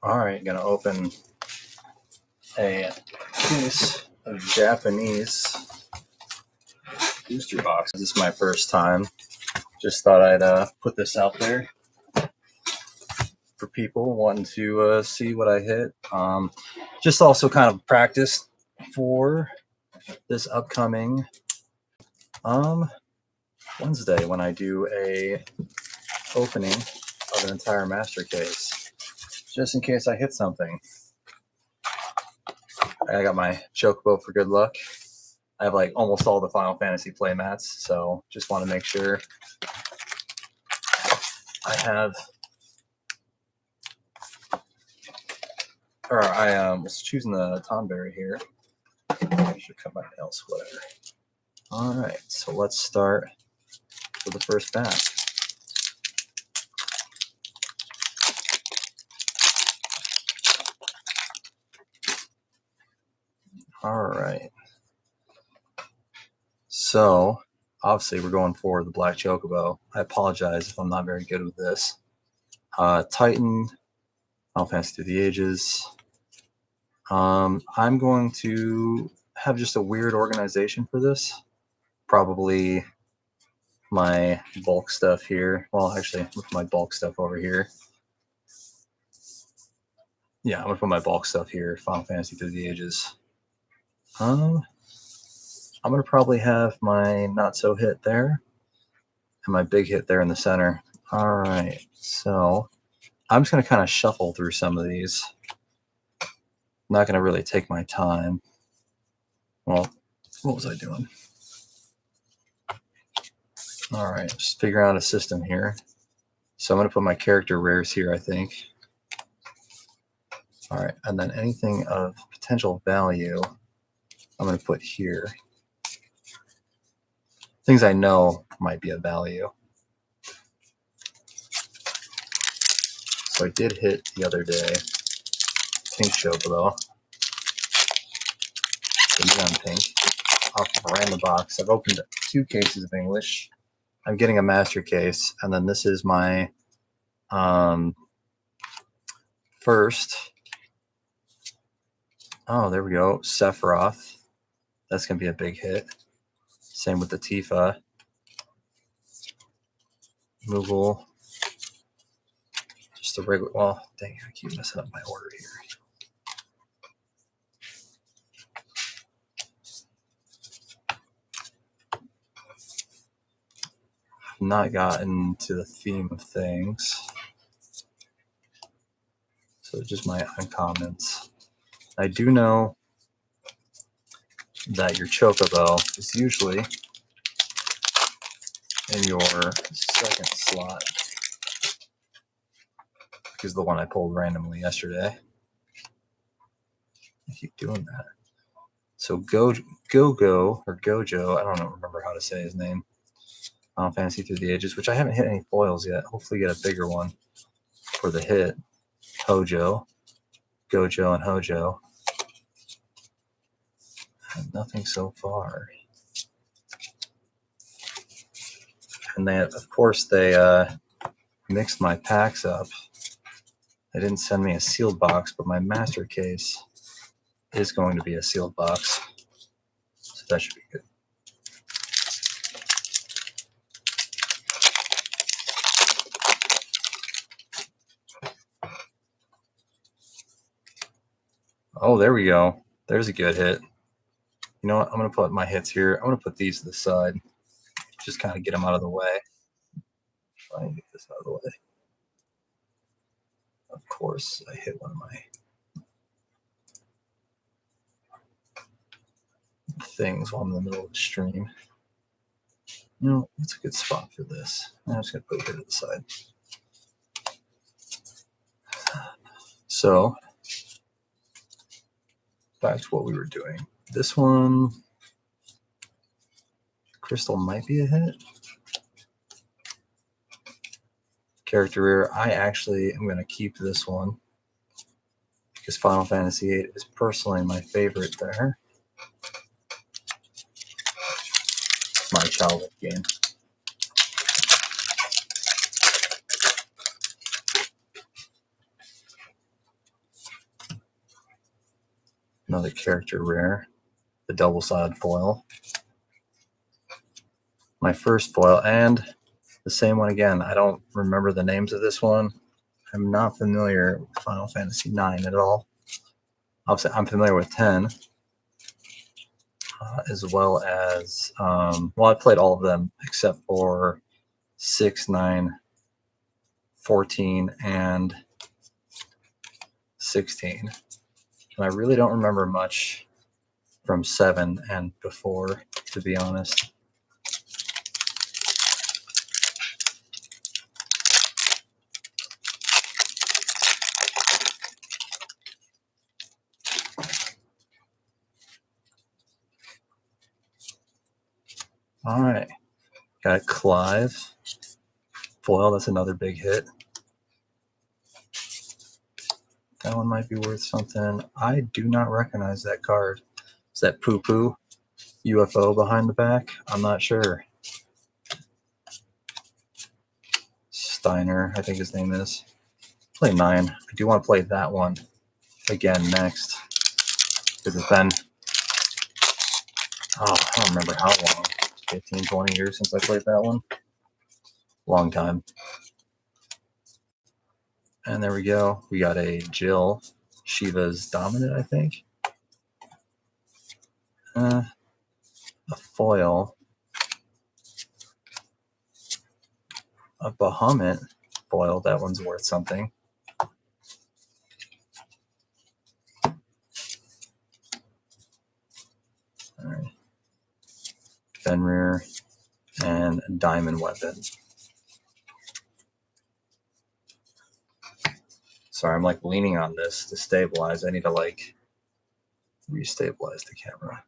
All right, gonna open a case of Japanese booster boxes. This is my first time. Just thought I'd put this out there for people wanting to see what I hit. Just also kind of practice for this upcoming Wednesday when I do a opening of an entire master case, just in case I hit something. I got my Chocobo for good luck. I have like almost all the Final Fantasy playmats, so just want to make sure I have, or I was choosing the Tonberry here. I should cut my nails, whatever. All right, so let's start with the first pack. All right. So obviously we're going for the Black Chocobo. I apologize if I'm not very good with this. Titan, Final Fantasy Through the Ages. I'm going to have just a weird organization for this. Probably my bulk stuff here. Well, actually, I'm gonna put my bulk stuff over here. Yeah, I'm gonna put my bulk stuff here. Final Fantasy Through the Ages. I'm gonna probably have my not so hit there, and my big hit there in the center. All right, so I'm just gonna kind of shuffle through some of these. I'm not gonna really take my time. Well, what was I doing? All right, just figure out a system here. So I'm gonna put my character rares here, I think. All right, and then anything of potential value, I'm going to put here. Things I know might be of value. So I did hit the other day Pink Chocobo. The neon pink. Off of a random box. I've opened 2 cases of English. I'm getting a master case, and then this is my first. Oh, there we go. Sephiroth. That's going to be a big hit. Same with the Tifa. Moogle. Just a regular. Well, dang, I keep messing up my order here. Not gotten to the theme of things. So just my uncommons. I do know that your Chocobo is usually in your second slot, because the one I pulled randomly yesterday. I keep doing that. So Go-Go, or Gojo, I don't remember how to say his name. Final Fantasy Through the Ages, which I haven't hit any foils yet. Hopefully get a bigger one for the hit. Hojo, Gojo, and Hojo. And nothing so far. And they, of course, they mixed my packs up. They didn't send me a sealed box, but my master case is going to be a sealed box. So that should be good. Oh, there we go. There's a good hit. You know what? I'm going to put my hits here. I'm going to put these to the side. Just kind of get them out of the way. Try and get this out of the way. Of course, I hit one of my things while I'm in the middle of the stream. You know, it's a good spot for this. I'm just going to put it here to the side. So, back to what we were doing. This one, Crystal might be a hit. Character rare, I actually am going to keep this one because Final Fantasy VIII is personally my favorite there. My childhood game. Another character rare, the double-sided foil. My first foil, and the same one again. I don't remember the names of this one. I'm not familiar with Final Fantasy IX at all. Obviously, I'm familiar with 10, as well as, well, I played all of them except for 6, 9, 14, and 16. And I really don't remember much from 7 and before, to be honest. All right, got Clive foil. That's another big hit. That one might be worth something. I do not recognize that card. Is that Poo Poo UFO behind the back? I'm not sure. Steiner, I think his name is. Play 9. I do want to play that one again next. Because it's been, I don't remember how long. 15, 20 years since I played that one. Long time. And there we go. We got a Jill. Shiva's Dominant, I think. A foil. A Bahamut foil. That one's worth something. All right. Fenrir and Diamond Weapon. Sorry, I'm like leaning on this to stabilize. I need to like restabilize the camera.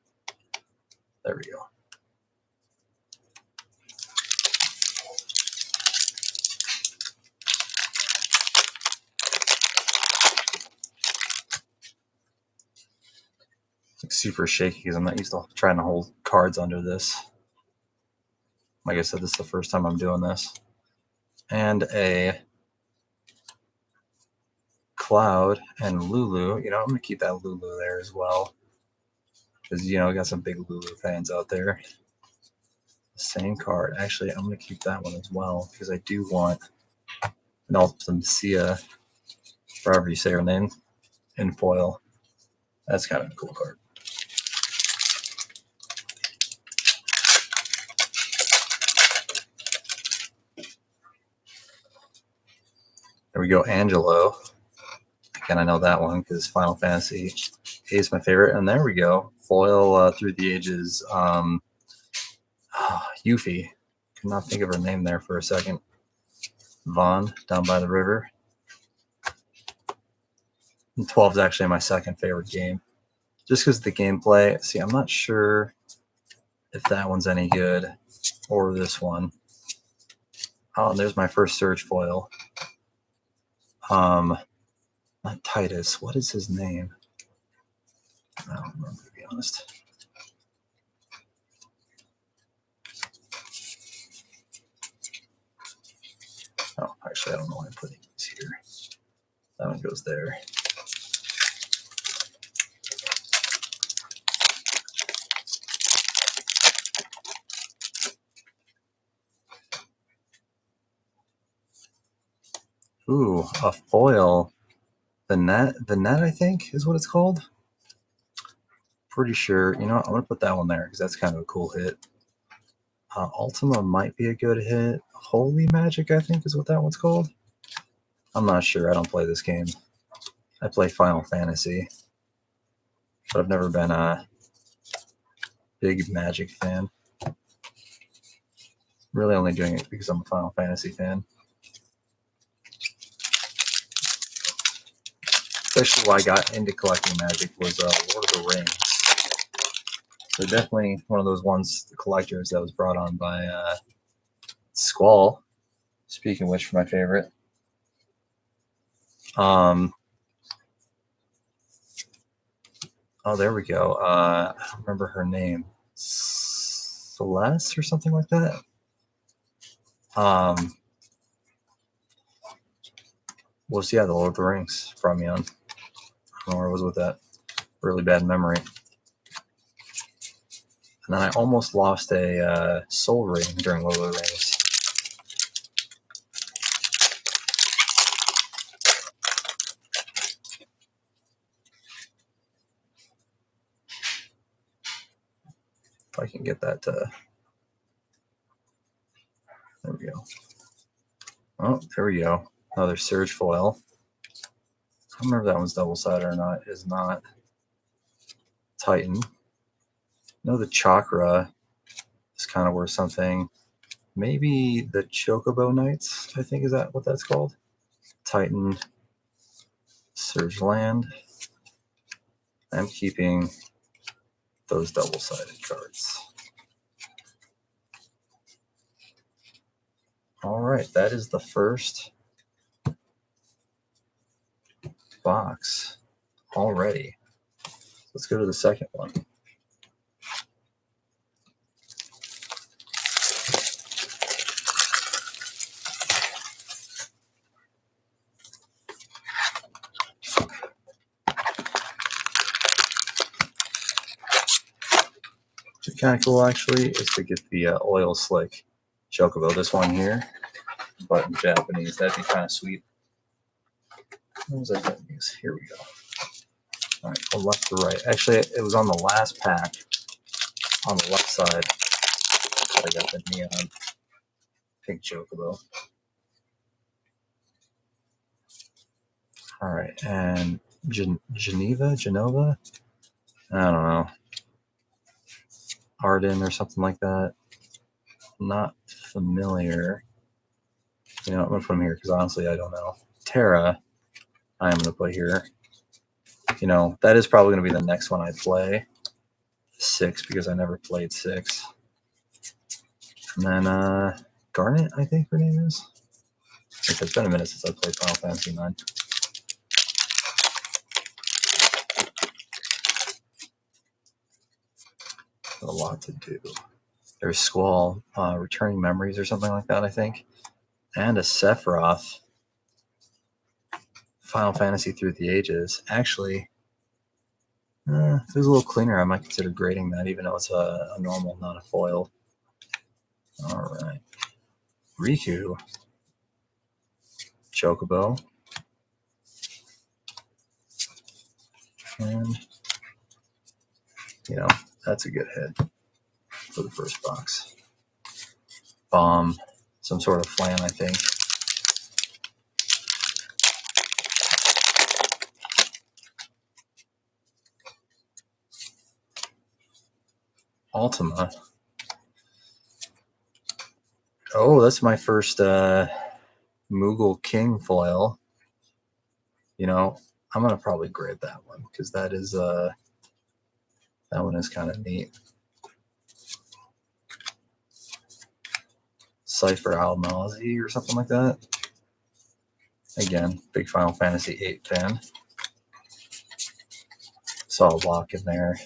There we go. It's like super shaky because I'm not used to trying to hold cards under this. Like I said, this is the first time I'm doing this. And a Cloud and Lulu. You know, I'm going to keep that Lulu there as well. Because, you know, we got some big Lulu fans out there. Same card. Actually, I'm going to keep that one as well. Because I do want an Ultimcia, however you say her name, in foil. That's kind of a cool card. There we go, Angelo. Again, I know that one because Final Fantasy VIII is my favorite. And there we go, foil through the ages. Yuffie. Could not think of her name there for a second. Vaughn, Down by the River. And 12 is actually my second favorite game. Just because the gameplay, see, I'm not sure if that one's any good or this one. Oh, and there's my first Surge foil. Not Titus. What is his name? I don't remember, to be honest. Oh, actually, I don't know why I'm putting these here. That one goes there. Ooh, a foil. The net, I think, is what it's called. Pretty sure. You know what? I'm going to put that one there because that's kind of a cool hit. Ultima might be a good hit. Holy Magic, I think, is what that one's called. I'm not sure. I don't play this game. I play Final Fantasy. But I've never been a big Magic fan. Really only doing it because I'm a Final Fantasy fan. Especially why I got into collecting Magic was Lord of the Rings. So definitely one of those ones, the collectors that was brought on by Squall. Speaking of which, my favorite. Oh, there we go. I don't remember her name. Celeste or something like that. Was, yeah, the Lord of the Rings from Young. I don't know where I was with that. really bad memory. And then I almost lost a Soul Ring during Lolo Rings. If I can get that to... There we go. Oh, there we go. Another Surge Foil. I don't remember if that one's double-sided or not. It is not. Titan. No, the Chakra is kind of worth something. Maybe the Chocobo Knights, I think, is that what that's called? Titan, Surge Land. I'm keeping those double-sided cards. All right, that is the first box already. Let's go to the second one. What's kind of cool, actually, is to get the Oil Slick Chocobo. This one here, but in Japanese. That'd be kind of sweet. What was that Japanese? Here we go. All right, from left to right. Actually, it was on the last pack on the left side that I got the neon pink Chocobo. All right, and Genova? I don't know. Arden or something like that. Not familiar. You know, I'm going to put them here because honestly, I don't know. Terra, I am going to put here. You know, that is probably going to be the next one I play. 6, because I never played 6. And then Garnet, I think her name is. It's been a minute since I played Final Fantasy 9. A lot to do. There's Squall, Returning Memories or something like that, I think. And a Sephiroth, Final Fantasy Through the Ages. Actually, if it was a little cleaner, I might consider grading that, even though it's a normal, not a foil. All right. Riku, Chocobo. And, you know, that's a good hit for the first box. Bomb, some sort of flan, I think. Ultima. Oh, that's my first Moogle King foil. You know, I'm gonna probably grade that one because that is that one is kind of neat. Cypher Almazi or something like that. Again, big Final Fantasy VIII fan. Saw a block in there.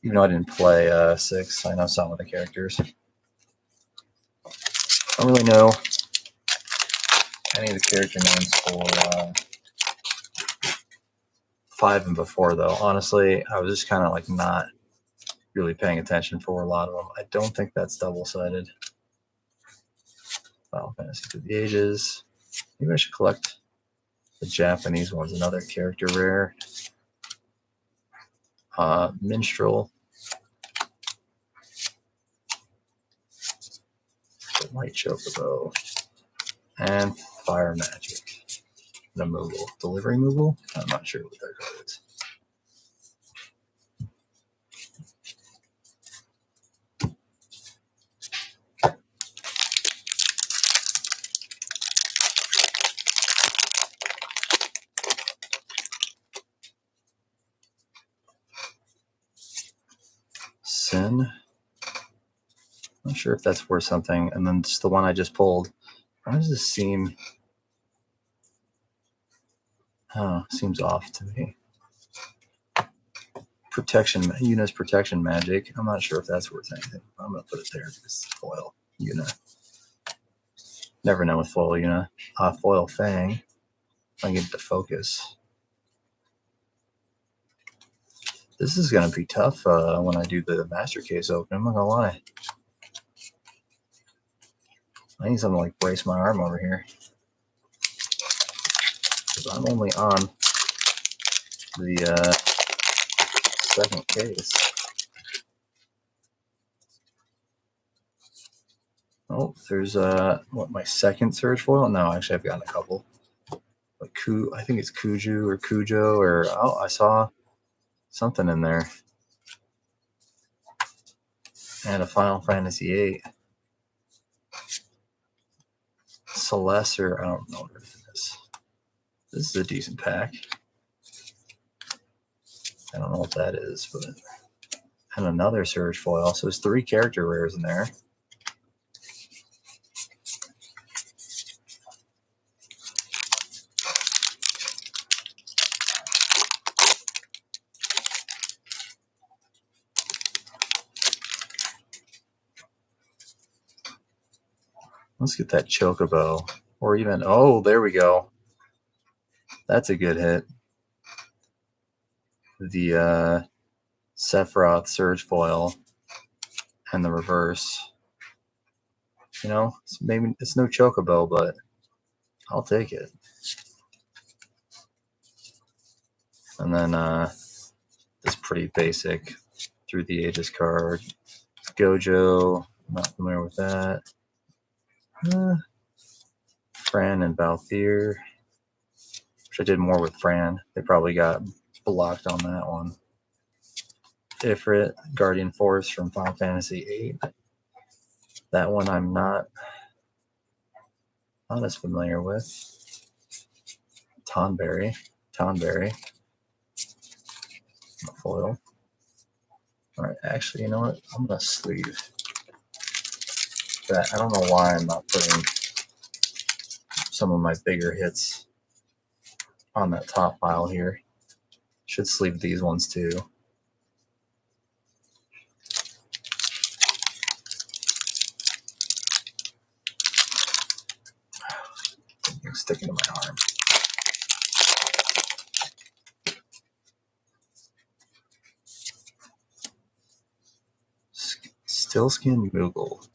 Even though I didn't play 6, I know some of the characters. I don't really know any of the character names for 5 and before, though. Honestly, I was just kind of like not really paying attention for a lot of them. I don't think that's double-sided. Final Fantasy Through the Ages. Maybe I should collect the Japanese ones. Another character rare. Minstrel. The White Chocobo. And Fire Magic. The Moogle. Delivery Moogle? I'm not sure what that card is. Sin. Not sure if that's worth something. And then just the one I just pulled. Why does this seem... Oh, seems off to me. Protection, Yuna's Protection Magic. I'm not sure if that's worth anything. I'm going to put it there because it's foil Yuna. Never know with foil Yuna. Foil Fang. I get it to focus. This is going to be tough when I do the master case open. I'm not going to lie. I need something to like brace my arm over here. Because I'm only on the second case. Oh, there's what, my second surge foil? No, actually I've gotten a couple. Like I think it's Cujo or oh, I saw something in there. And a Final Fantasy VIII. Celeste, I don't know what it is. This is a decent pack. I don't know what that is, but and another surge foil. So there's 3 character rares in there. Let's get that Chocobo. Or even, oh, there we go. That's a good hit. The Sephiroth Surge Foil and the reverse. You know, maybe it's no Chocobo, but I'll take it. And then this pretty basic Through the Ages card. Gojo, not familiar with that. Fran and Balthier. Wish I did more with Fran. They probably got blocked on that one. Ifrit, Guardian Force from Final Fantasy VIII. That one I'm not as familiar with. Tonberry. Foil. All right, actually, you know what? I'm gonna sleeve that. I don't know why I'm not putting some of my bigger hits on that top pile here. Should sleeve these ones too. It's sticking to my arm. Stillskin Moogle.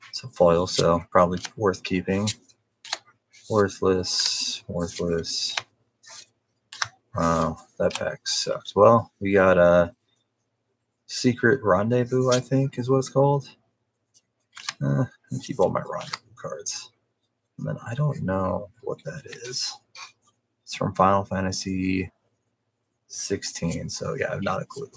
It's a foil, so probably worth keeping. Worthless. Oh, that pack sucks. Well, we got a Secret Rendezvous, I think is what it's called. I keep all my Rendezvous cards. And then I don't know what that is. It's from Final Fantasy 16, so yeah, I have not a clue.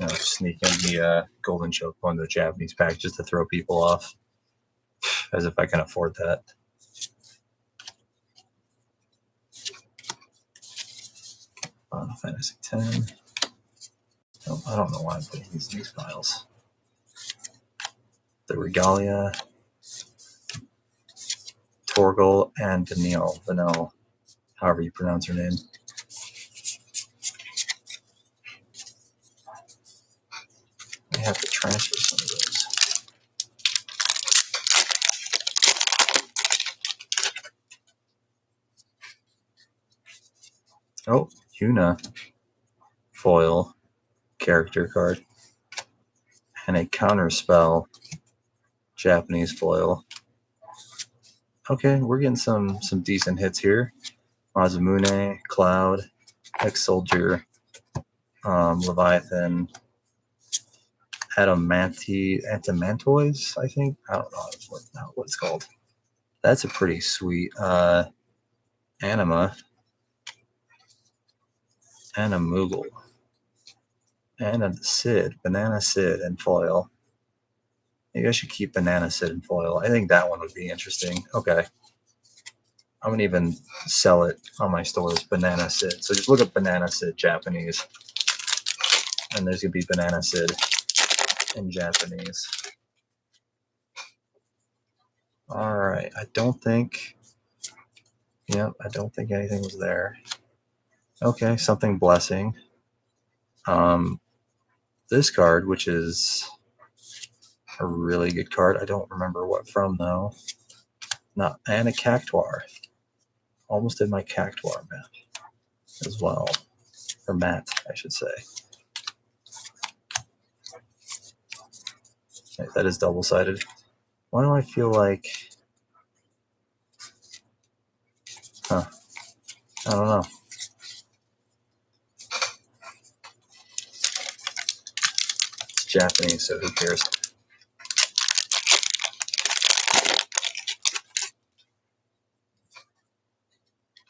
You know, sneak in the Golden Chocobo in the Japanese pack just to throw people off, as if I can afford that. Final Fantasy 10. Oh, I don't know why I'm putting these piles. The Regalia, Torgal, and Vanille, however you pronounce her name. I have to transfer some of those. Oh, Yuna foil character card and a counter spell Japanese foil. Okay, we're getting some decent hits here. Mazumune, Cloud, Ex-Soldier, Leviathan, Adamantoise, I think. I don't know what it's called. That's a pretty sweet Anima. And a Moogle. And a Sid, Banana Sid and foil. Maybe I should keep Banana Sid and foil. I think that one would be interesting. Okay. I'm going to even sell it on my stores, Banana Sid. So just look up Banana Sid Japanese. And there's going to be Banana Sid in Japanese. All right. I don't think anything was there. Okay, something Blessing. This card, which is a really good card. I don't remember what from though. Not and a Cactuar. Almost did my Cactuar map as well, or mat, I should say. Okay, that is double-sided. Why do I feel like? Huh? I don't know. It's Japanese, so who cares?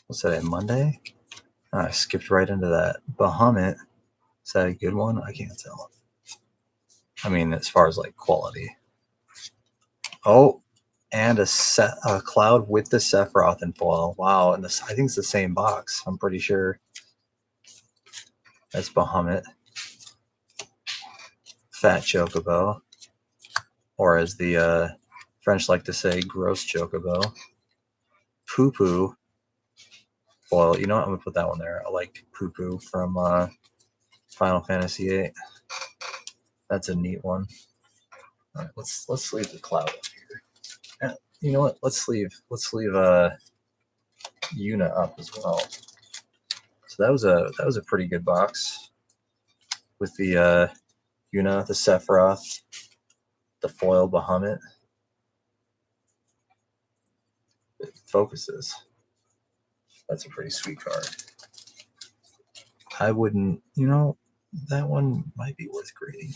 What's that, Monday? Oh, I skipped right into that. Bahamut. Is that a good one? I can't tell. I mean, as far as like quality. Oh, and a cloud with the Sephiroth in foil. Wow, and this, I think it's the same box. I'm pretty sure. That's Bahamut. Fat Chocobo. Or as the French like to say, gross Chocobo. Poo Poo. Foil. You know what? I'm going to put that one there. I like Poo Poo from Final Fantasy VIII. That's a neat one. All right, let's leave the cloud up here. You know what? Let's leave Yuna up as well. So that was a pretty good box with the Yuna, the Sephiroth, the foil Bahamut. It focuses. That's a pretty sweet card. I wouldn't, you know, that one might be worth grading.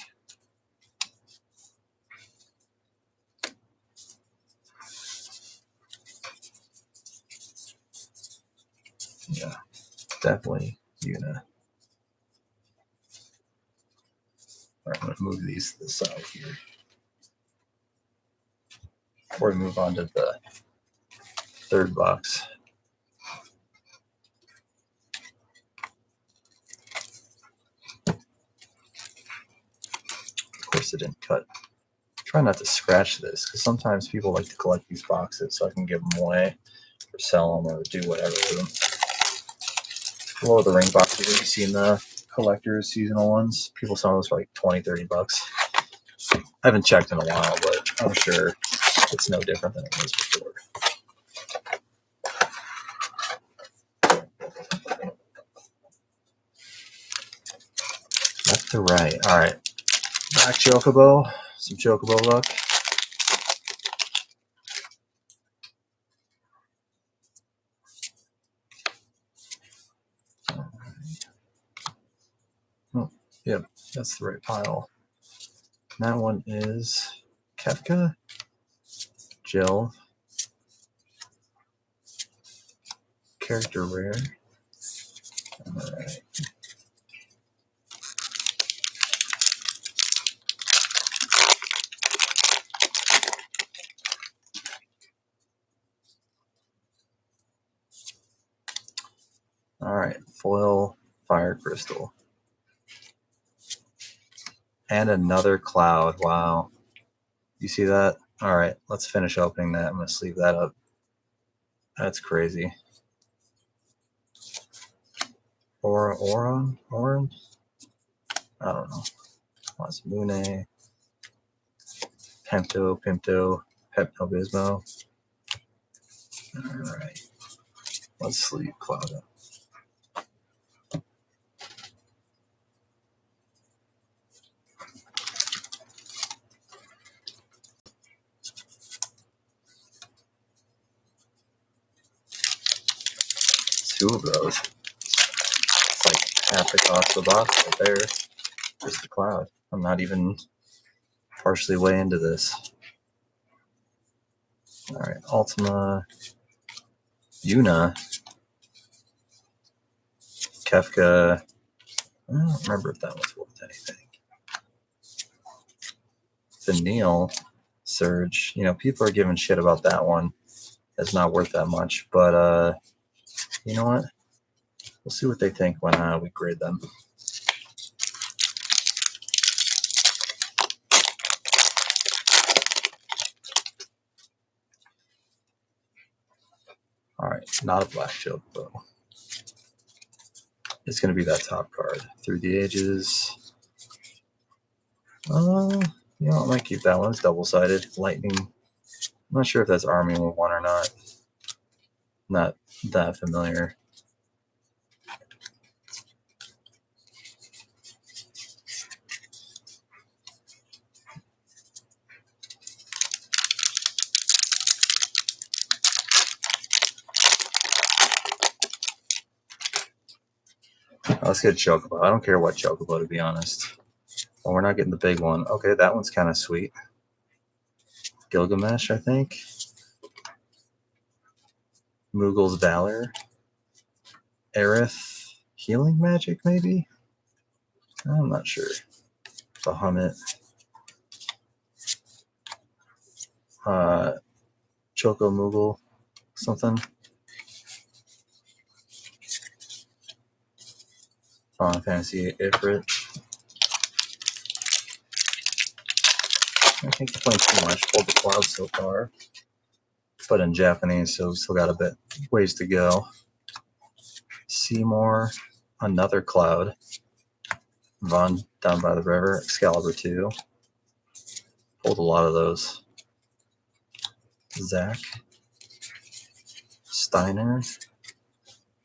Yeah, definitely Yuna. All right, I'm going to move these to the side here. Before we move on to the third box. Of course, it didn't cut. Try not to scratch this because sometimes people like to collect these boxes so I can give them away or sell them or do whatever with them. Lord of the Ring boxes that you see in the collectors seasonal ones, people sell those for like 20, 30 bucks. I haven't checked in a while, but I'm sure it's no different than it was before. Left to right. All right. Black Chocobo. Some Chocobo luck. Oh, yep, that's the right pile. That one is Kefka, Jill, character rare. All right. All right, foil fire crystal. And another cloud. Wow. You see that? All right, let's finish opening that. I'm going to sleeve that up. That's crazy. Oran? I don't know. Masamune. Pemto, Pepto-Bismol. All right. Let's sleeve cloud up. Two of those. It's like half the cost of the box right there. Just the cloud. I'm not even partially way into this. All right, Ultima, Yuna, Kefka. I don't remember if that was worth anything. The Neil, Surge. You know, people are giving shit about that one. It's not worth that much, but you know what? We'll see what they think when we grade them. All right, not a Black Chocobo. It's going to be that top card. Through the Ages. You know, I might keep that one. It's double-sided. Lightning. I'm not sure if that's arming with one or not. Not that familiar. Let's get Chocobo. I don't care what Chocobo, to be honest. Well, we're not getting the big one. Okay, that one's kind of sweet. Gilgamesh, I think. Moogle's Valor. Aerith. Healing Magic, maybe? I'm not sure. Bahamut. Choco Moogle. Something. Final Fantasy Ifrit. I can't complain too much. Pulled the cloud so far. But in Japanese, so we still got a bit ways to go. Seymour. Another cloud. Von down by the river. Excalibur 2. Pulled a lot of those. Zach. Steiner.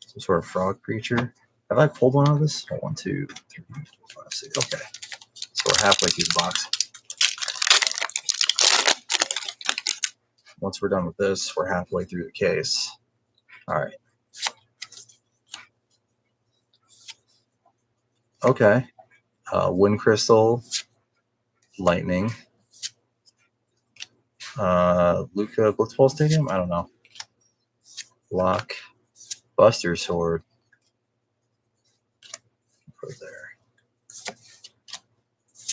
Some sort of frog creature. Have I pulled one of this? 1, 2, 3, 4, 5, 6. Okay. So we're halfway through the box. Once we're done with this, we're halfway through the case. All right. Okay. Wind Crystal. Lightning. Luca Blitzball Stadium? I don't know. Lock. Buster Sword. Put there.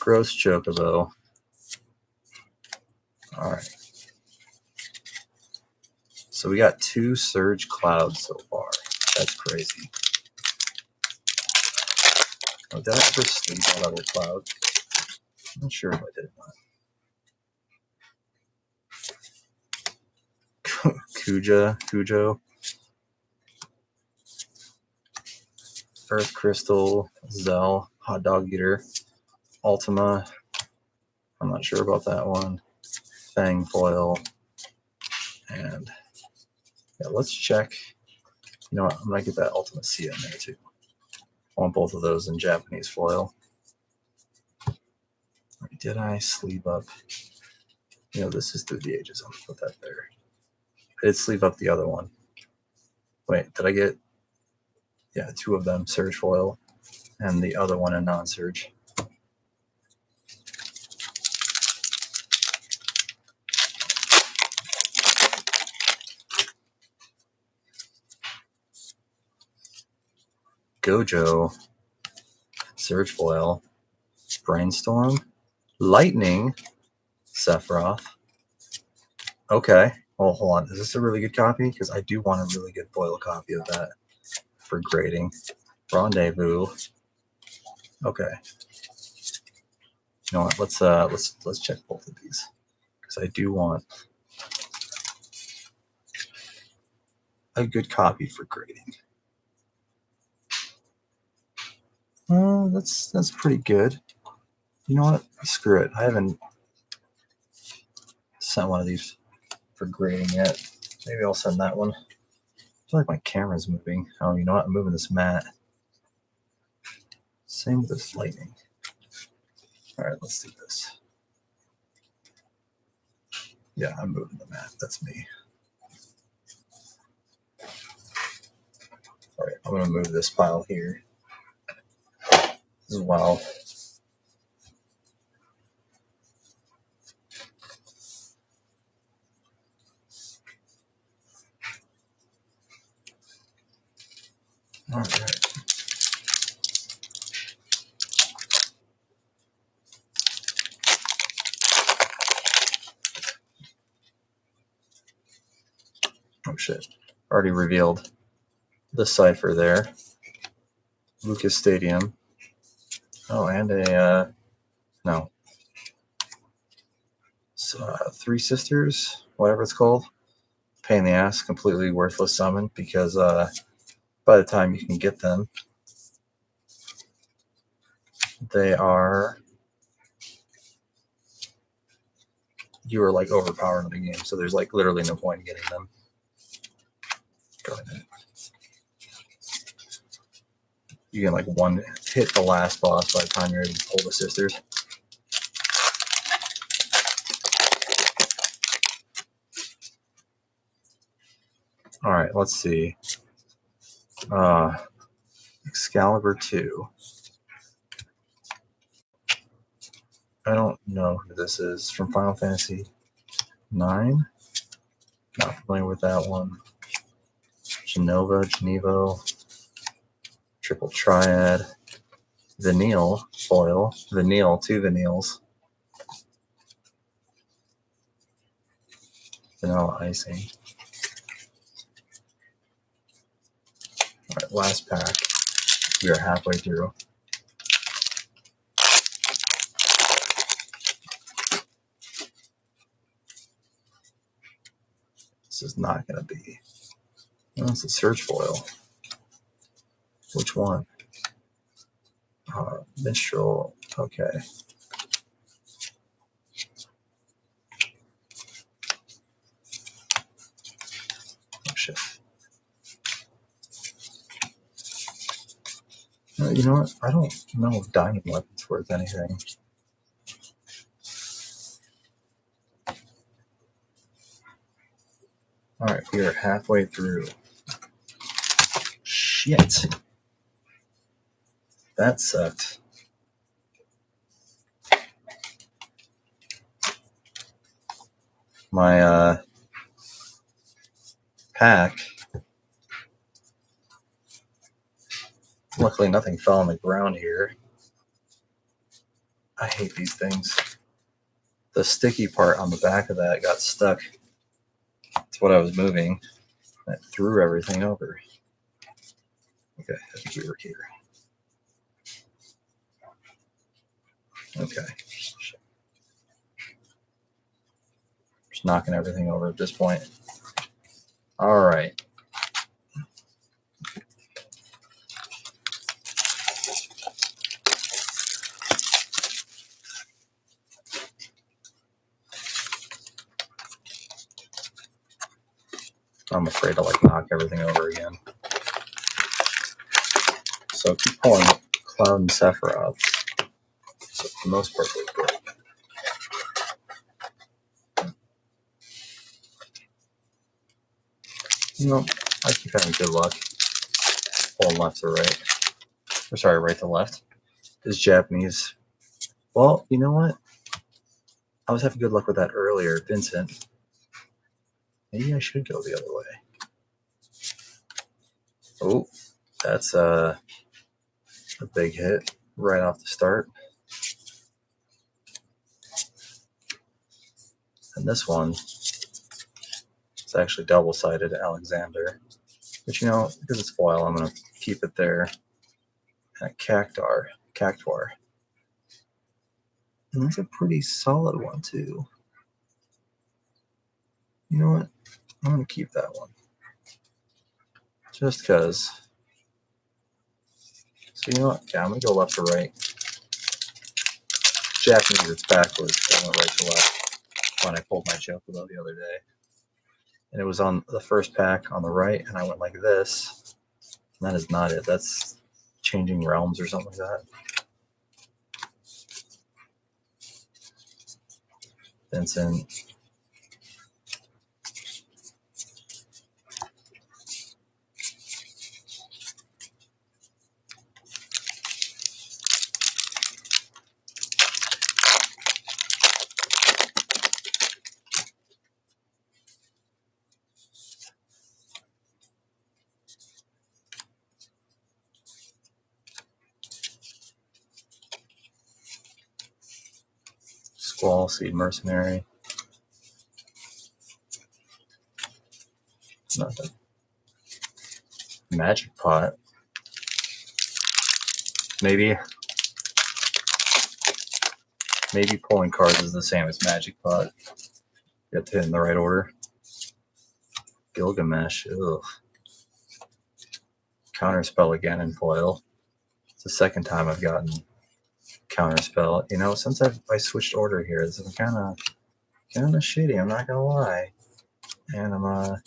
Gross Chocobo. All right. So we got 2 Surge Clouds so far. That's crazy. Oh, did I ever sleeve that other cloud? I'm not sure if I did or not. Cujo. Earth Crystal. Zell. Hot Dog Eater. Ultima. I'm not sure about that one. Fang Foil. And yeah, let's check. You know what? I'm going to get that Ultima C in there too. I want both of those in Japanese foil. Did I sleeve up? You know, this is Through the Ages. I'm going to put that there. I did sleeve up the other one. Wait, did I get? Yeah, 2 of them, Surge foil, and the other one a non-Surge. Gojo, Surge foil, Brainstorm, Lightning, Sephiroth. Okay, well, hold on. Is this a really good copy? Because I do want a really good foil copy of that for grading. Rendezvous. Okay. You know what? Let's check both of these because I do want a good copy for grading. That's pretty good. You know what? Screw it. I haven't sent one of these for grading yet. Maybe I'll send that one. I feel like my camera's moving. Oh, you know what? I'm moving this mat. Same with this lightning. All right, let's do this. Yeah, I'm moving the mat. That's me. All right, I'm going to move this pile here as well. All right. Oh, shit. Already revealed the cipher there. Lucas Stadium. Oh, and a, no. Three Sisters, whatever it's called. Pain in the ass, completely worthless summon because by the time you can get them, they are you are like overpowered in the game, so there's like literally no point in getting them. Go ahead. You can like one hit the last boss by the time you're able to pull the sisters. All right, let's see. Excalibur 2. I don't know who this is. From Final Fantasy 9. Not familiar with that one. Genova, Genevo, Triple Triad, Vanille foil, Vanille, 2 Vanilles, Vanilla icing. All right, last pack. We are halfway through. This is not going to be. That's a Surge foil. Which one? Minstrel. Okay. Oh, shit. You know what? I don't know if Diamond Weapon's worth anything. All right, we are halfway through. Shit. That sucked. My pack. Luckily, nothing fell on the ground here. I hate these things. The sticky part on the back of that got stuck to what I was moving. And it threw everything over. Okay, I think we were here. Okay. Just knocking everything over at this point. All right. I'm afraid to like knock everything over again. So keep pulling Cloud and Sephiroth. So for the most part, they break. You know, I keep having good luck. Pulling left to right. Or sorry, right to left. Is Japanese. Well, you know what? I was having good luck with that earlier, Vincent. Maybe I should go the other way. Oh, that's a big hit right off the start. And this one is actually double-sided Alexander. But you know, because it's foil, I'm going to keep it there. And a Cactuar. And that's a pretty solid one, too. You know what? I'm going to keep that one. Just because. So you know what? Yeah, I'm going to go left to right. Japanese, it's backwards. I went right to left when I pulled my Chocobo the other day. And it was on the first pack on the right, and I went like this. And that is not it. That's changing realms or something like that. Vincent. Squall, Seed Mercenary. Nothing. Magic Pot. Maybe pulling cards is the same as Magic Pot. You have to hit in the right order. Gilgamesh. Ugh. Counterspell again in foil. It's the second time I've gotten Counterspell. You know, since I switched order here, it's kind of Kind of shitty, I'm not gonna lie. And I'm all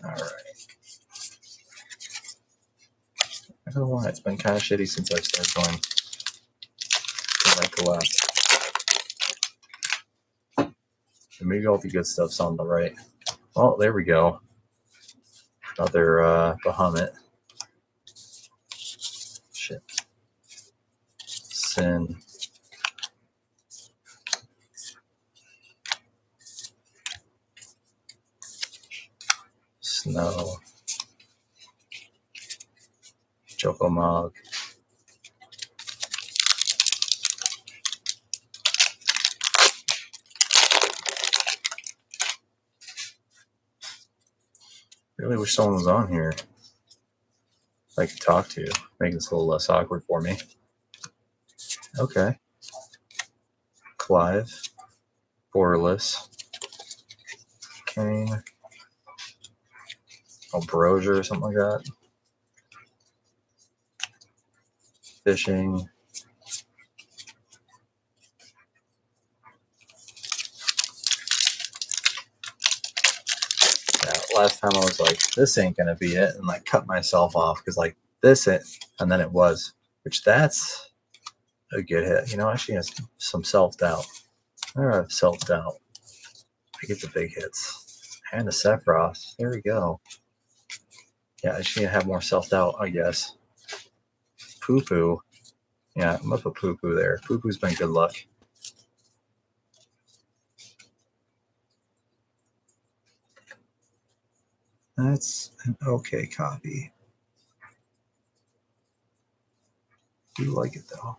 right. I don't know why it's been kind of shitty since I started going from right to left. And maybe all the good stuff's on the right. Oh, there we go. Another Bahamut. Shit. Sin. Snow. Chocomog. Really wish someone was on here I could talk to, make this a little less awkward for me. Okay. Clive. Borderless. King. Brosier or something like that. Fishing. Yeah, last time I was like, this ain't gonna be it, and like cut myself off because like this it, and then it was, which that's a good hit. You know, actually has some self-doubt. I have self-doubt. I get the big hits. And a Sephiroth. There we go. Yeah, I just need to have more self-doubt, I guess. Poo-poo. Yeah, I'm up a poo-poo there. Poo-poo's been good luck. That's an okay copy. Do like it though.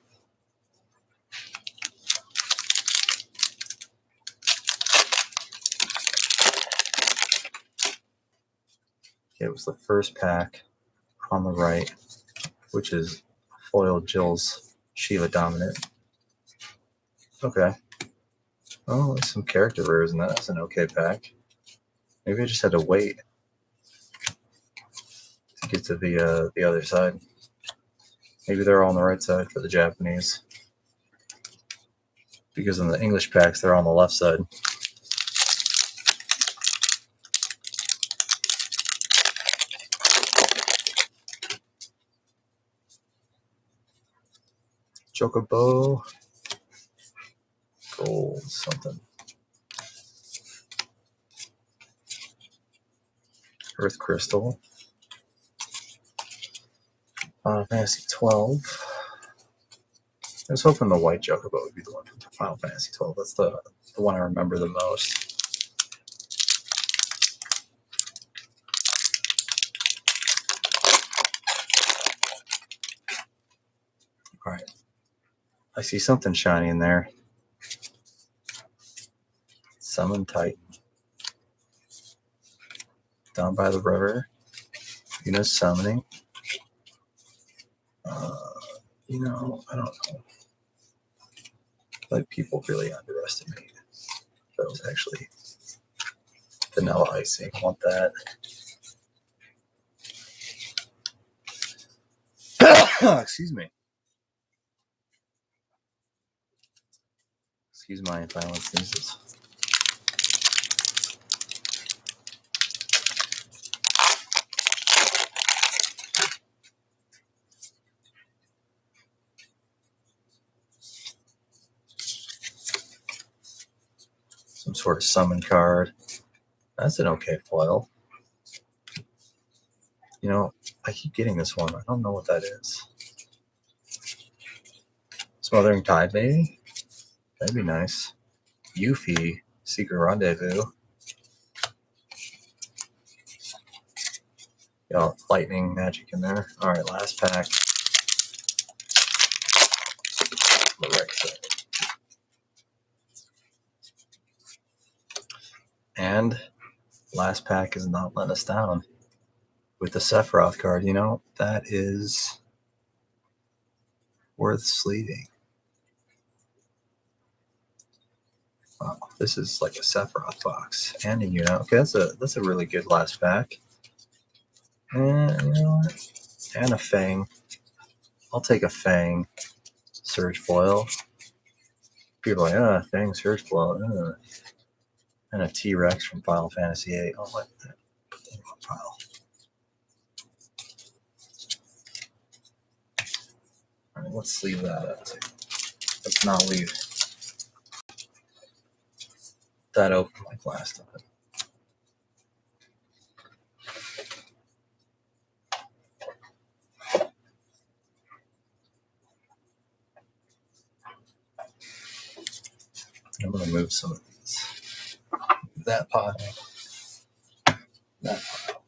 It was the first pack on the right, which is foil Jill's Shiva Dominant. Okay. Oh, there's some character rares in that. That's an okay pack. Maybe I just had to wait to get to the other side. Maybe they're all on the right side for the Japanese. Because in the English packs, they're on the left side. Chocobo. Gold something. Earth Crystal. Final Fantasy 12. I was hoping the white Chocobo would be the one from Final Fantasy 12. That's the one I remember the most. All right. I see something shiny in there. Summon Titan. Down by the river. You know, summoning. You know, I don't know. Like, people really underestimate that was actually vanilla icing. I want that. Excuse me. Excuse my violent sneezes. Some sort of summon card. That's an okay foil. You know, I keep getting this one. I don't know what that is. Smothering Tide, maybe? That'd be nice. Yuffie, Secret Rendezvous. Got lightning magic in there. All right, last pack. The right side. And last pack is not letting us down. With the Sephiroth card, you know, that is worth sleeving. Wow, this is like a Sephiroth box. And a Unit. Okay, that's a really good last pack. And you know what? And a Fang. I'll take a Fang. Surge foil. People are like, Fang Surge Blow. And a T-Rex from Final Fantasy VIII. I'll let that put that in my pile. All right, let's leave that up too. Let's not leave that open like last time. I'm going to move some of these. That pile. That pile.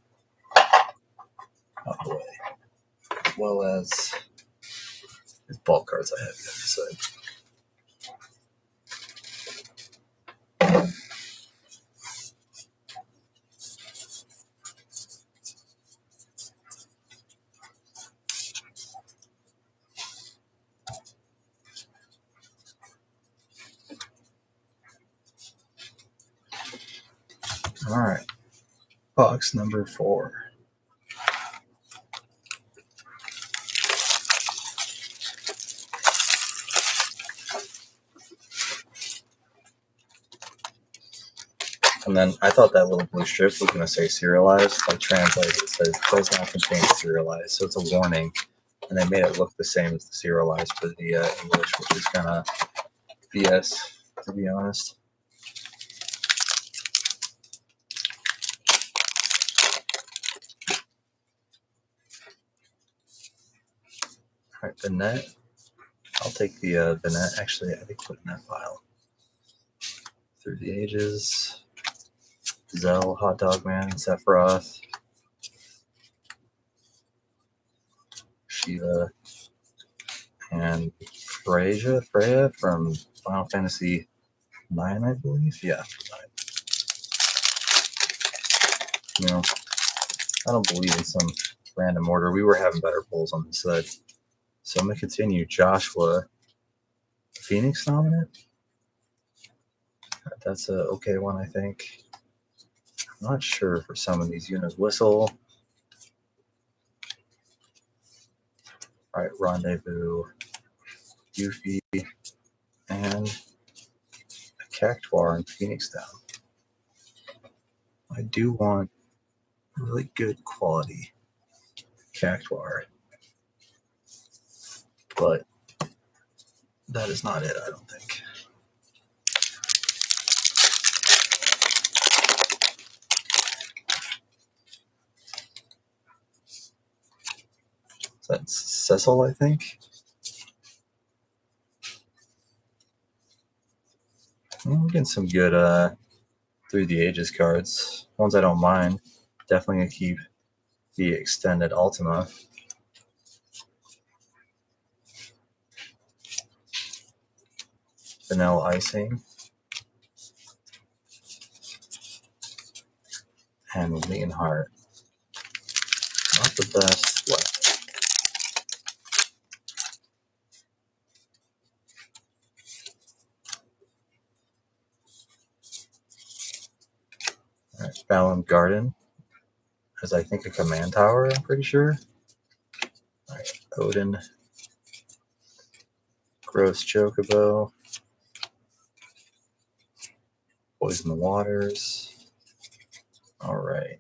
Out the way. As well as these bulk cards I have the other side. All right. Box number 4. And then I thought that little blue strip was going to say serialized, like translated. It says does not contain serialized, so it's a warning. And they made it look the same as the serialized for the English, which is kind of BS, to be honest. All right, the net. I'll take the net. Actually, I think put in that file. Through the Ages. Zell, Hot Dog Man, Sephiroth, Shiva, and Freya from Final Fantasy IX, I believe. Yeah, 9. You know, I don't believe in some random order. We were having better pulls on this side. So I'm going to continue. Joshua, Phoenix dominant. That's a okay one, I think. I'm not sure for some of these units. Whistle. All right, Rendezvous, Yuffie, and a Cactuar and Phoenix down. I do want really good quality Cactuar, but that is not it, I don't think. So that's Cecil, I think. We're getting some good Through the Ages cards. Ones I don't mind. Definitely going to keep the extended Ultima. Vanilla Icing. And Leonhardt. Not the best left. All right, Balam Garden. As I think a command tower, I'm pretty sure. All right, Odin. Gross Chocobo. Poison the Waters. All right.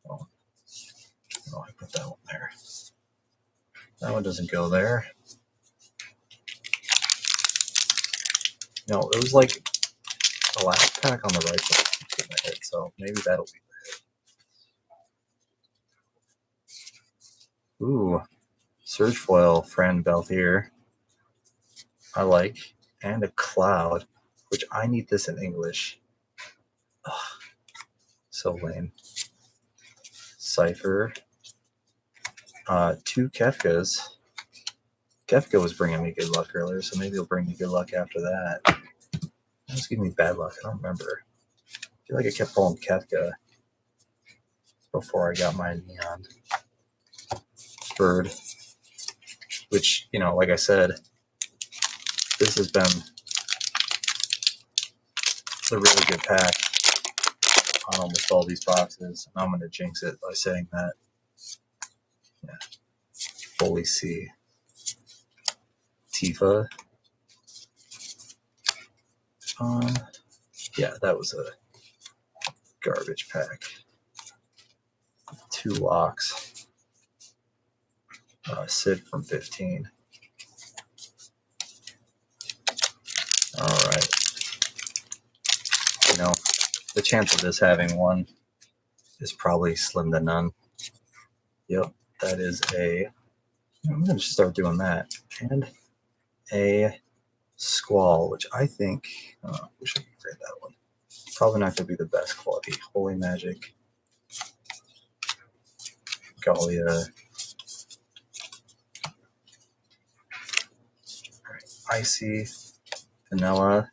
Oh, I put that one there. That one doesn't go there. No, it was like the last pack on the right side that hit, so maybe that'll be the hit. Ooh, Surge Foil, Fran Belthier. I like. And a Cloud, which I need this in English. Ugh, so lame. Cypher. 2 Kefkas. Kefka was bringing me good luck earlier, so maybe he'll bring me good luck after that. Just give me bad luck. I don't remember. I feel like I kept pulling Kefka before I got my Neon Bird, which, you know, like I said, this has been a really good pack on almost all these boxes. And I'm going to jinx it by saying that. Yeah. Holy C. Tifa. Yeah, that was a garbage pack. 2 locks. Sid from 15. All right. You know, the chance of this having one is probably slim to none. Yep, that is a. I'm going to start doing that. And a Squall, which I think. Wish I could grade that one. Probably not going to be the best quality. Holy Magic. Gallia. All right. Icy. Vanilla.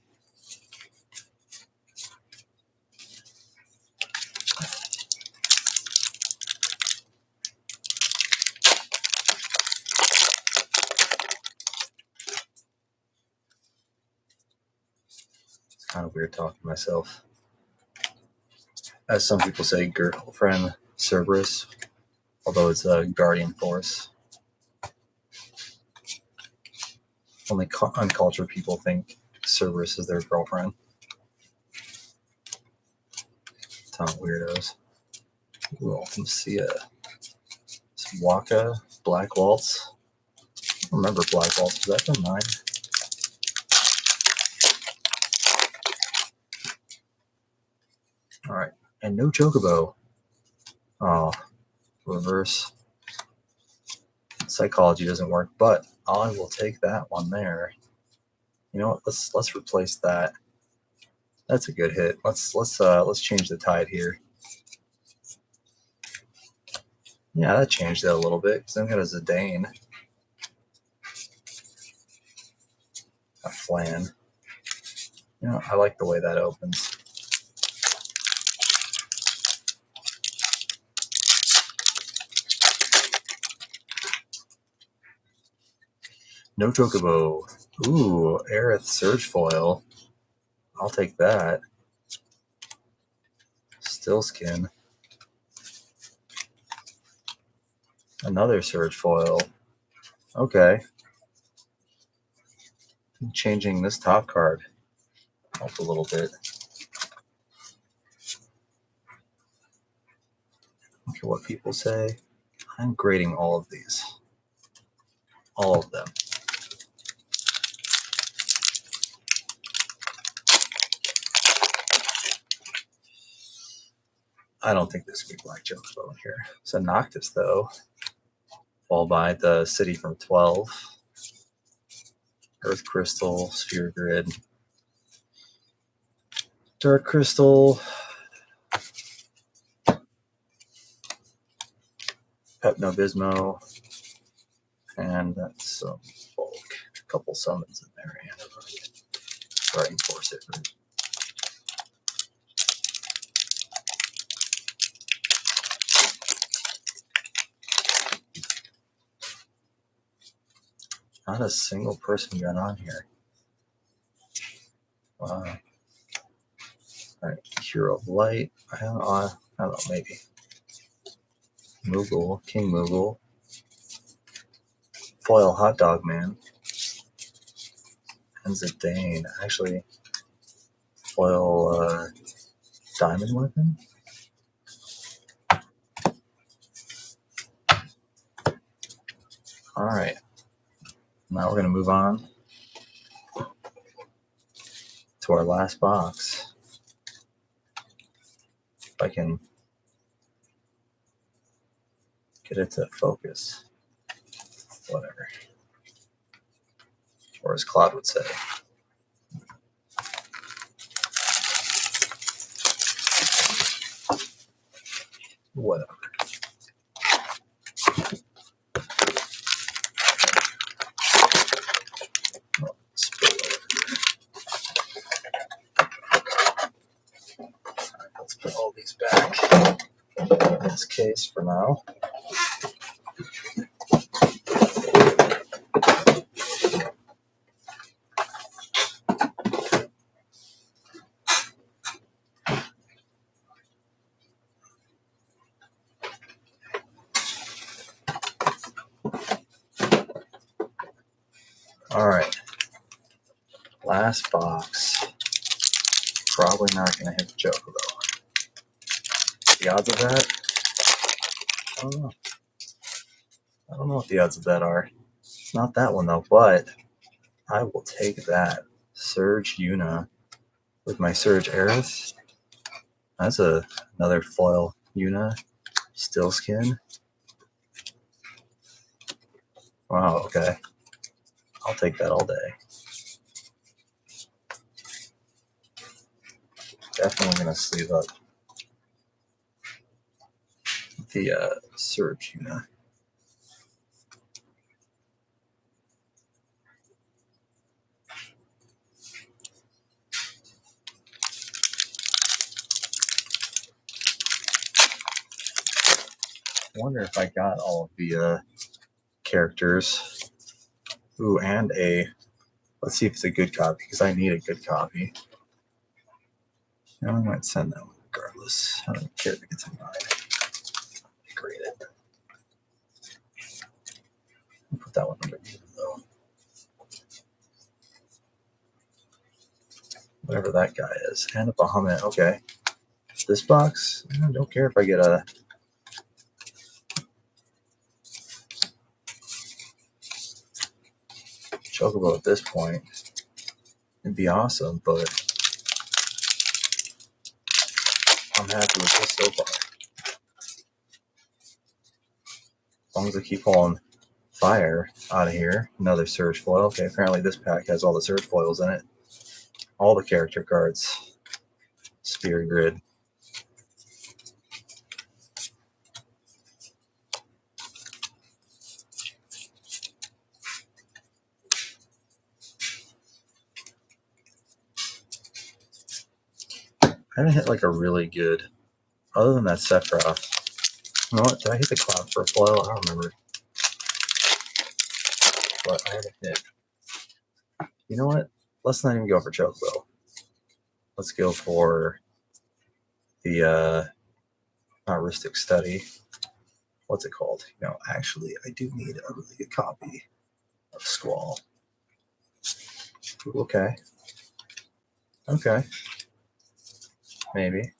It's kind of weird talking to myself. As some people say, girlfriend Cerberus, although it's a Guardian Force. Only uncultured people think Cerberus is their girlfriend. Ton of weirdos. Ooh, Ultimcia. Some Waka, Black Waltz. I don't remember Black Waltz. Was that from 9? All right. And no Chocobo. Oh, reverse psychology doesn't work, but I will take that one there. You know what? Let's replace that. That's a good hit. Let's change the tide here. Yeah, that changed it a little bit because I've got a Zidane, a Flan. You know, I like the way that opens. No Chocobo. Ooh, Aerith Surge Foil. I'll take that. Still Skin. Another Surge Foil. Okay. Changing this top card up a little bit. Look at what people say. I'm grading all of these. All of them. I don't think there's going to be Black Chocobo in here. It's a Noctis, though. Followed by the City from 12. Earth Crystal, Sphere Grid. Dark Crystal. Pepto-Bismol. And that's some bulk. A couple summons in there. And a Guardian Force hit. Not a single person got on here. Wow. All right, Hero of Light. I don't know, maybe. Moogle, King Moogle. Foil Hot Dog Man. And Zidane. Actually, foil Diamond Weapon. All right. Now we're going to move on to our last box. If I can get it to focus. Whatever. Or as Claude would say. Whatever. Let's put all these back in this case for now. All right. Last box. probably not going to hit the Chocobo. The odds of that? I don't know. I don't know what the odds of that are. It's not that one though, but I will take that. Surge Yuna with my Surge Aerith. That's another foil Yuna. Still skin. Wow, okay. I'll take that all day. Definitely going to sleeve up the Surge Yuna. I wonder if I got all of the characters. Ooh, and let's see if it's a good copy, because I need a good copy. I might send that one regardless. I don't care if it gets a 9. Grade it. I'll put that one underneath though. Whatever that guy is. And a Bahamut. Okay. This box, I don't care if I get a Chocobo at this point. It'd be awesome, but I'm happy with this so far. As long as I keep pulling fire out of here. Another Surge foil. Okay, apparently this pack has all the Surge foils in it. All the character cards. Spear Grid. I haven't hit like a really good, other than that Sephiroth. You know what? Did I hit the Cloud for a foil? I don't remember. But I haven't hit. You know what? Let's not even go for Chocobo. Let's go for the not Ristic Study. What's it called? You know, actually, I do need a really good copy of Squall. Okay. Okay. Maybe.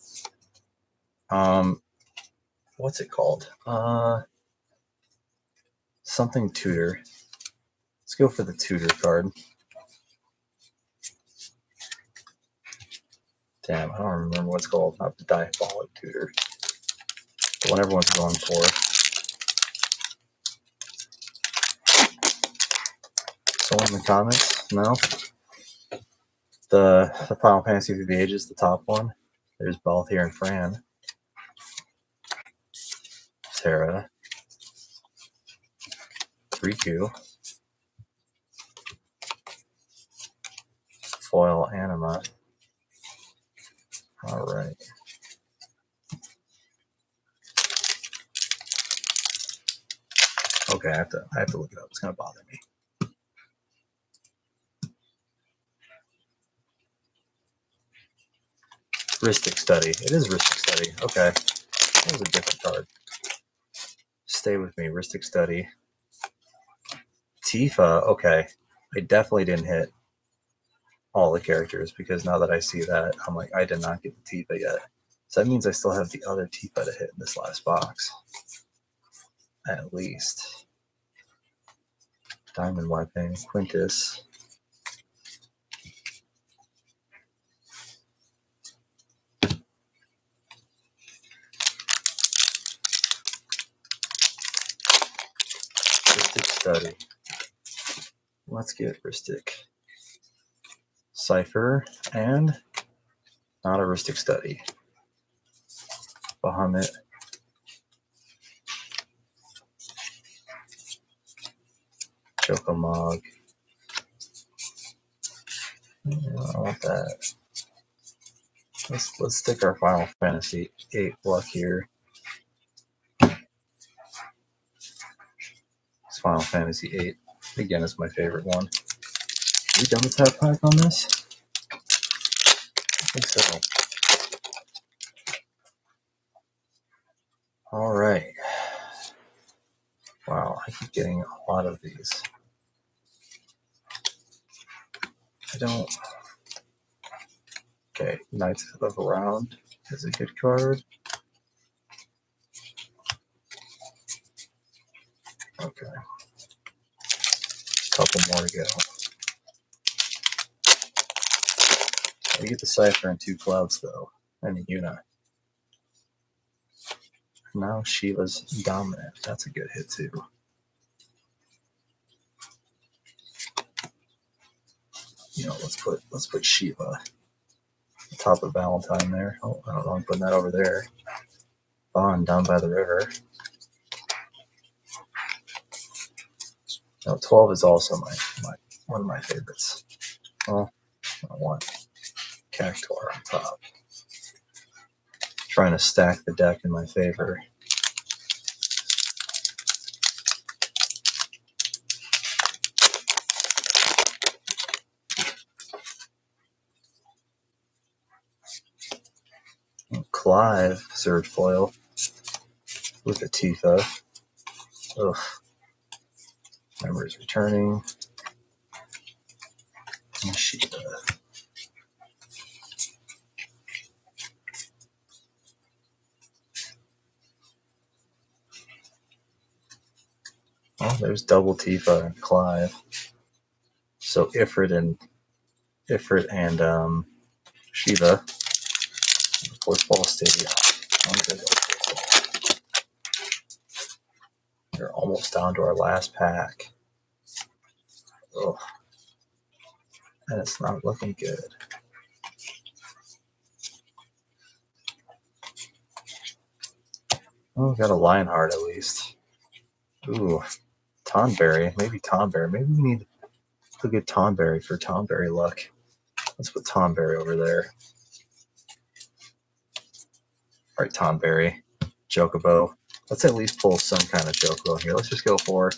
What's it called? Something Tutor. Let's go for the Tutor card. Damn, I don't remember what's called. Not the Diabolic Tutor. The one everyone's going for. Someone in the comments? No? The Final Fantasy Through the Ages, the top one. There's Balthier and Fran. Terra. Riku. Foil Anima. Alright. Okay, I have to look it up. It's gonna bother me. Ristic Study. It is Ristic Study. Okay. That was a different card. Stay with me. Ristic Study. Tifa. Okay. I definitely didn't hit all the characters, because now that I see that, I'm like, I did not get the Tifa yet. So that means I still have the other Tifa to hit in this last box. At least. Diamond Weapon. Quintus. Ristic Study. Let's get Ristic. Cypher. And not a Ristic Study. Bahamut. Chocomog. I want that. Let's stick our Final Fantasy 8 luck here. It's Final Fantasy 8. Again, is my favorite one. Are we done with that pack on this? I think so. Alright. Wow, I keep getting a lot of these. I don't... Okay, Knights of the Round is a good card. Okay. Couple more to go. We get the Cypher and 2 Clouds, though, and a Yuna. Now Shiva's dominant. That's a good hit, too. You know, let's put Shiva on top of Valentine there. Oh, I don't know, I'm putting that over there. Vaughn down by the river. No, 12 is also my one of my favorites. Well, I want Cactuar on top. Trying to stack the deck in my favor. Clive, Zerd Foil with the Tifa. Ugh. Memories returning. And Shiva. Oh, there's double Tifa and Clive. So Ifrit and Shiva. Fourth Ball Stadium. We're almost down to our last pack. Ugh. And it's not looking good. Oh, we got a Lionheart at least. Ooh, Tonberry. Maybe Tonberry. Maybe we need a good Tonberry for Tonberry luck. Let's put Tonberry over there. All right, Tonberry. Chocobo. Let's at least pull some kind of Chocobo here. Let's just go for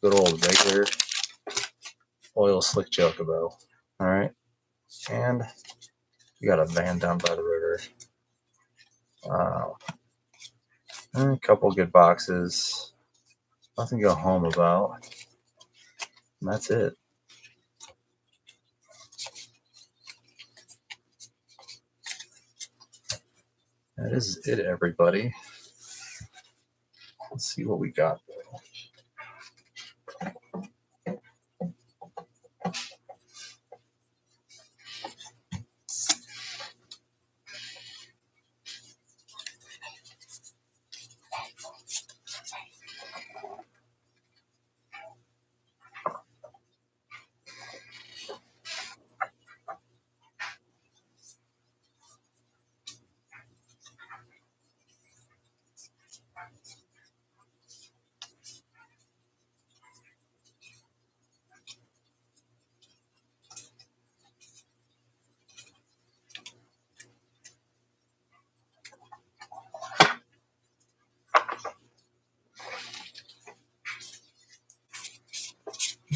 good old regular oil slick Chocobo. All right. And we got a van down by the river. Wow. And a couple good boxes. Nothing to go home about. And that's it. That is it, everybody. Let's see what we got, though.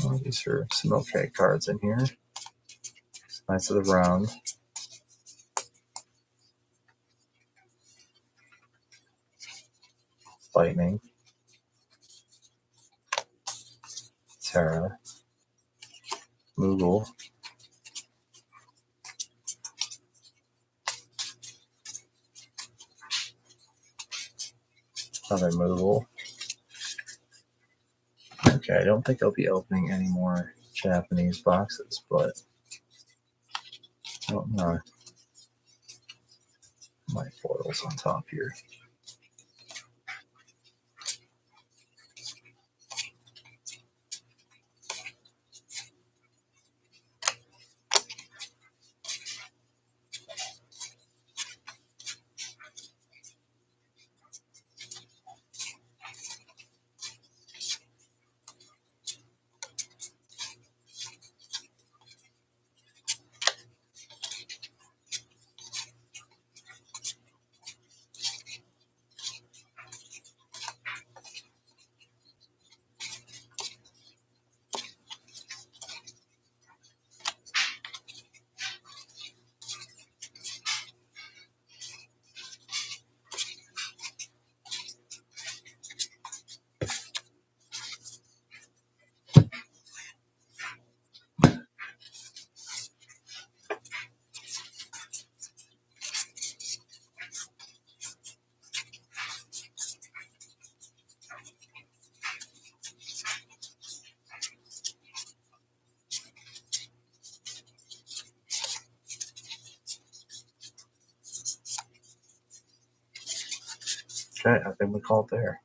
Well, these are some okay cards in here. Knights of the Round. Lightning. Terra. Moogle. Another Moogle. Okay, I don't think I'll be opening any more Japanese boxes, but I don't know. My foils on top here. Okay, I think we call it there.